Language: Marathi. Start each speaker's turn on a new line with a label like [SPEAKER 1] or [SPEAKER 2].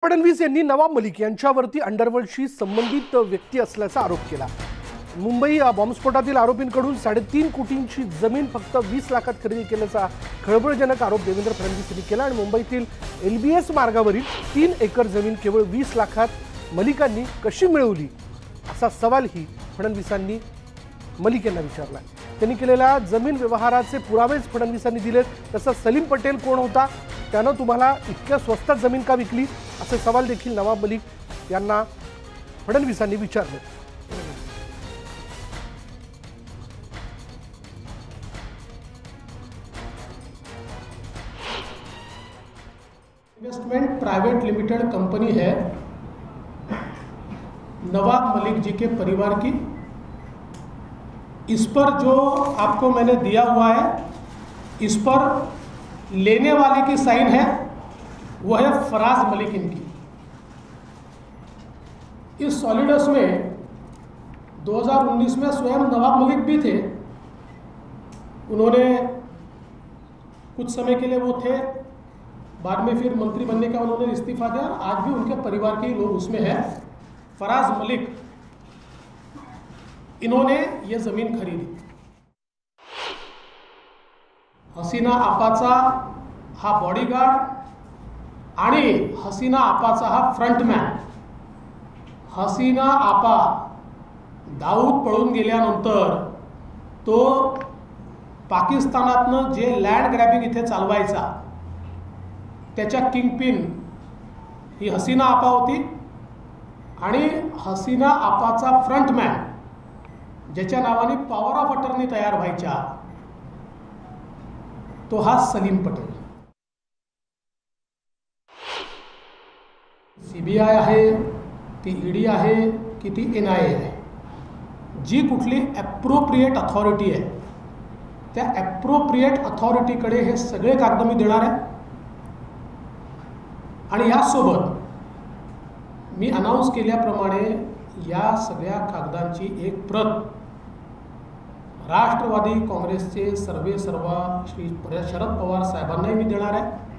[SPEAKER 1] फडणवीस यांनी नवाब मलिक यांच्यावरती अंडरवर्ल्डशी संबंधित व्यक्ती असल्याचा आरोप केला। मुंबई बॉम्बस्फोटातील आरोपींकडून 3.5 कोटींची जमीन फक्त 20 लाखात खरेदी केल्याचा खळबळजनक आरोप देवेंद्र फडणवीस यांनी केला आणि मुंबईतील LBS मार्गावरील 3 एकर जमीन केवळ 20 लाखात मलिकांनी कशी मिळवली असा सवालही फडणवीसांनी मलिक यांना विचारला। त्यांनी केलेल्या जमीन व्यवहाराचे पुरावेच फडणवीसांनी दिलेत। तसंच सलीम पटेल कोण होता, त्यानं तुम्हाला इतक्या स्वस्तात जमीन का विकली असे सवाल देखील नवाब मलिक यांना फडणवीसांनी विचारले।
[SPEAKER 2] इन्वेस्टमेंट प्राइवेट लिमिटेड कंपनी है नवाब मलिक जी के परिवार की। इस पर जो आपको मैंने दिया हुआ है, इस पर लेने वाले की साइन है, वो है फराज मलिक इनकी। इस सॉलिडस में 2019 में स्वयं नवाब मलिक भी थे। उन्होंने कुछ समय के लिए वो थे, बाद में फिर मंत्री बनने का उन्होंने इस्तीफा दिया। आज भी उनके परिवार के लोग उसमें हैं। फराज मलिक, इन्होंने ये जमीन खरीदी। हसीना आपाचा हा बॉडीगार्ड आणि हसीना आपाचा हा फ्रंटमॅन। हसीना आपा दाऊद पळून गेल्यानंतर तो पाकिस्तानातनं जे लँड ग्रॅबिंग इथे चालवायचा, त्याच्या किंगपिन ही हसीना आपा होती आणि हसीना आपाचा फ्रंटमॅन ज्याच्या नावाने पॉवर ऑफ अटर्नी तयार व्हायच्या, तो हा सलीम पटेल। CBI आहे, ती ED आहे की ती NIA आहे, जी कुठली ॲप्रोप्रिएट अथॉरिटी आहे, त्या ॲप्रोप्रिएट अथॉरिटीकडे हे सगळे कागद मी देणार आहे। आणि यासोबत मी अनाउन्स केल्याप्रमाणे या सगळ्या कागदांची एक प्रत राष्ट्रवादी काँग्रेसचे सर्वेसर्वा श्री शरद पवार साहेबांनाही मी देणार आहे।